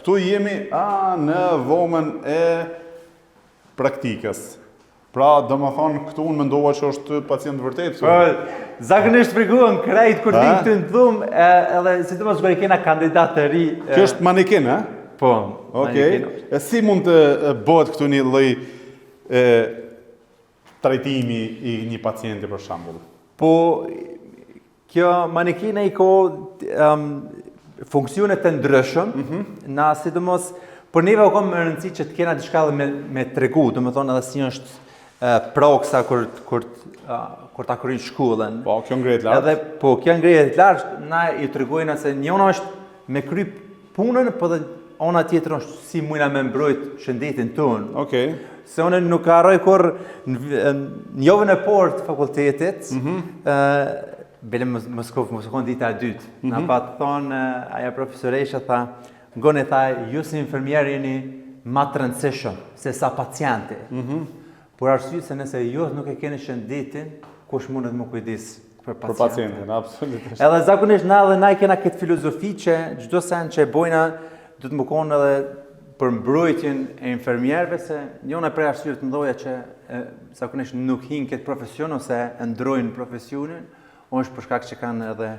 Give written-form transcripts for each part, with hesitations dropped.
këtu jemi në dhomën e praktikës. Pra, do më thonë, këtu unë mendova që është pacient vërtet. Zakonisht frikuan krejt kur din këtu në dhumë, edhe si të mos kur i kena kandidat të ri. Kjo është manekin, e? Po, Okej. E si mund të bëhet këtu një lloj trajtimi i një pacienti për shembull? Po, kjo manekina i ka funksione të ndryshëm, na sidomos për neve u ka më rëndësi që të kena diçka dhe me tregu, do të thonë edhe si është proksa kur ta kryjnë shkollën. Po, kjo ngrehet lart. Edhe po, kjo ngrehet lart, na i tregojnë se njëna është me kry punën, po dhe ona tjetër është si mujna me mbrojt shëndetin tonë. Okej. Se unë nuk harroj kur në javën e parë të fakultetit, bile më shkon dita e dytë. Na pa të thonë, aja profesoresha tha, ngoni tha, ju si infermier jeni ma të rëndësishëm se sa pacienti. Por arsye se nëse ju nuk e keni shëndetin, kush mundet më kujdis për pacientin. Absolutisht. Edhe zakonisht na i kena këtë filozofi që çdo sen që e bojna do të më konë edhe për mbrojtjen e infermierëve, se njëna prej arsyeve të mëdha që zakonisht nuk hinë këtë profesion ose ndrojnë profesionin, është për shkak që kanë edhe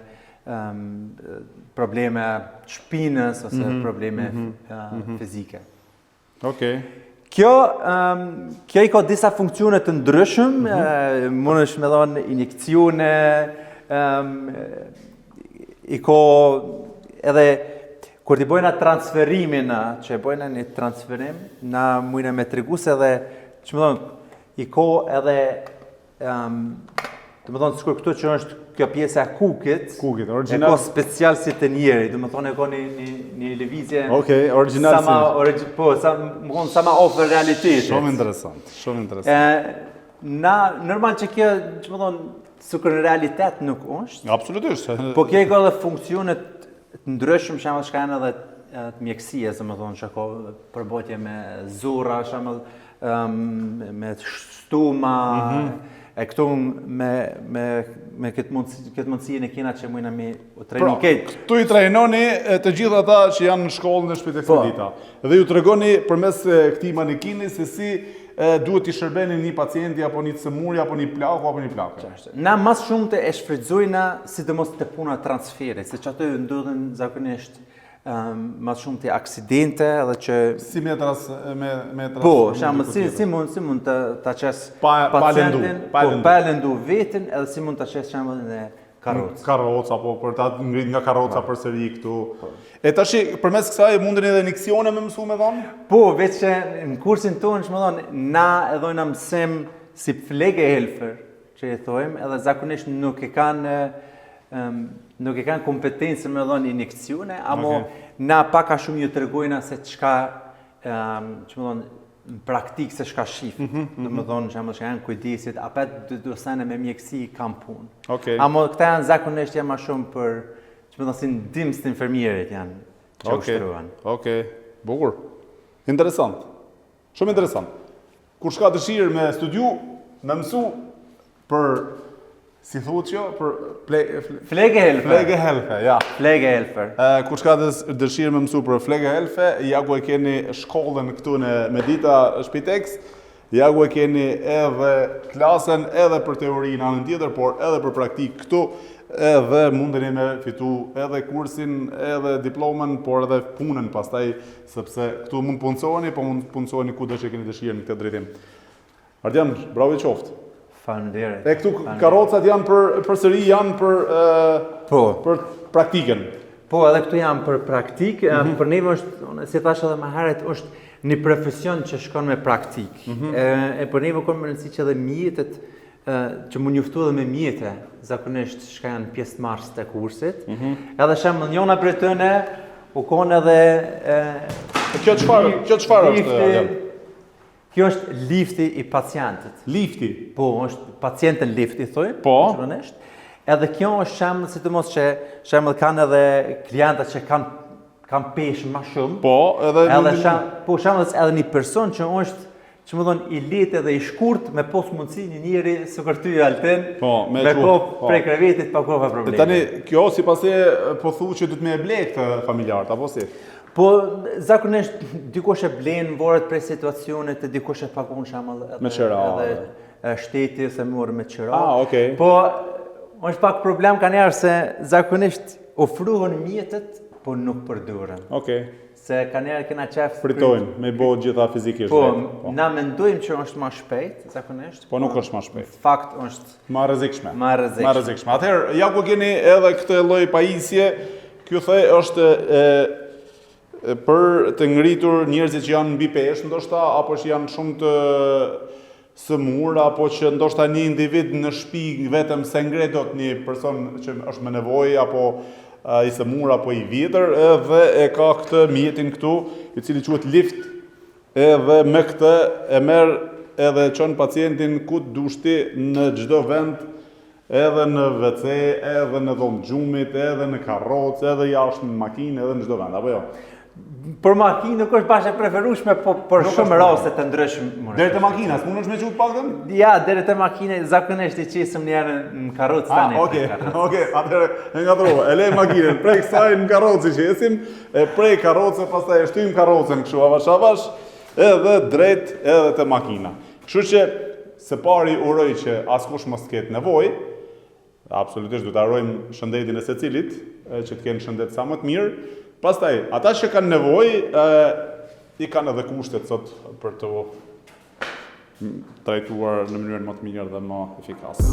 probleme shpinës ose probleme fizike. Okej. Kjo i ka disa funksione të ndryshëm, mundesh me dhënë injekcione, i ka edhe kur t'i bojna transferimin, që e bojna një transferim, na mujna me tregu se edhe, që më thonë, i ka edhe, të më thonë, sikur këtu që është kjo pjesë e kukit, original. e ka special si të njeri, të më thonë, e ka një levizje, Okej, original si. Po, sa ma ofër realitetit. Shumë interesant, shumë interesant. Na, normal që kjo, që më thonë, sikur në realitet nuk është, Absolutisht. po kjo i ka dhe funksionet të ndryshëm, shembull që kanë edhe të mjekësia, domethënë që ka përbotje me zurra, shembull me stoma, e këtu me këtë mundësi në kena që mujna me u trajnu këtë. Këtu i trajnoni të gjithë ata që janë në shkollën e Shpitec Medita. Dhe ju tregoni përmes këtij manekini se si duhet t'i shërbeni një pacienti apo një cëmuri apo një plaku apo një plakë. Na mas shumë të e shfrytëzojna sidomos të puna transferit, se që aty ndodhen zakonisht mas shumë të aksidente edhe që... Si me Po, si mund të qes pacientin, pa lëndu vetin, edhe si mund të qes shembull në karrocë. Karroca, po, për ta ngrit nga karroca përsëri këtu. E tash përmes kësaj mundeni edhe injeksione me mësu me dhënë? Po, veç që në kursin tonë, që më thonë, na edhojna mësim si Pflegehelfer, që e thojmë, edhe zakonisht nuk e kanë kompetencë me dhënë injekcione, amo na paka shumë ju tregojna se çka, që më thonë, në praktikë se shka shifë, do më thonë që janë kujdesit, apet do sene me mjekësi kam punë. Amo këta janë zakonisht janë ma shumë për, që më thonë si ndimës të infermierit janë që ushtruan. Okej, bukur. Interesant. Shumë interesant. Kur shka dëshirë me studiu, me mësu për, si thuhet që, për Pflegehelfer, ja. Pflegehelfer. Kur shka dëshirë me mësu për Pflegehelfer, ja ku e keni shkollën këtu në Medita Shpitec, ja ku e keni edhe klasën, edhe për teori në anën tjetër, por edhe për praktik këtu, edhe mundeni me fitu edhe kursin, edhe diplomën, por edhe punën pastaj, sepse këtu mund punësoni, po mund punësoni ku që keni dëshirë në këtë drejtim. Ardian, bravo i qoftë. Faleminderit. E këtu karrocat janë përsëri janë për praktikën. Po, edhe këtu janë për praktikë, për neve është, si thash edhe më herët, është një profesion që shkon me praktikë. E për neve ka më rëndësi që edhe mjetet, që më njoftu edhe me mjete, zakonisht shka janë pjesë marrës të kursit. Edhe shembull njëna prej tyre u konë edhe... Kjo çfarë është? Kjo është lifti i pacientit. Lifti? Po, është pacientin lifti, thojnë. Po. Edhe kjo është shembull, sidomos që shembull kanë edhe klienta që kanë peshë më shumë. Po, edhe shembull edhe një person që është, që më thonë, i lehtë dhe i shkurt me pos mundësi një njeri sikur ty Altin, me kohë prej krevetit pa kohë probleme. Tani kjo sipas e po thu që duhet me e blek të familjarët apo si? Po, zakonisht, dikush e blen varet prej situacionit, e dikush e pagun shembull Me qira. edhe shteti ose morë me qira. Okej. Po, është pak problem ka njerë se zakonisht ofruhen mjetet, po nuk përduren. Okej. Se ka njerë kena qef... Fritojnë, me bo gjitha fizikisht. Po, na mendojmë që është ma shpejt, zakonisht. Po nuk është ma shpejt. Fakt është... Ma rrezikshme. Ma rrezikshme. Atëherë, ja ku keni edhe këtë lloj pajisje, kjo the është për të ngritur njerëzit që janë mbi peshë, ndoshta, apo që janë shumë të sëmur, apo që ndoshta një individ në shtëpi vetëm se ngre dot një person që është me nevojë, apo i sëmur apo i vjetër, edhe e ka këtë mjetin këtu, i cili quhet lift, edhe me këtë e merr edhe çon pacientin ku dushti në çdo vend, edhe në WC, edhe në dhomë gjumit, edhe në karrocë, edhe jashtë në makinë, edhe në çdo vend, apo jo? Për makinë nuk është bashkë e preferueshme, po për shumë raste të ndryshme. Deri te makina, s'mundesh me qut paktën? Ja, deri te makina zakonisht i qisëm njerë në karrocë tani. Okej, atëherë e ngatrova. E lej makinën, prej kësaj në karrocë që esim, e prej karrocë, pastaj e shtym karrocën kështu avash, edhe drejt edhe te makina. Kështu që së pari uroj që askush mos ketë nevojë, absolutisht duhet ta urojmë shëndetin e secilit, që të kenë shëndet sa më të mirë. Pastaj, ata që kanë nevojë, i kanë edhe kushtet sot për të trajtuar në mënyrë më të mirë dhe më efikase.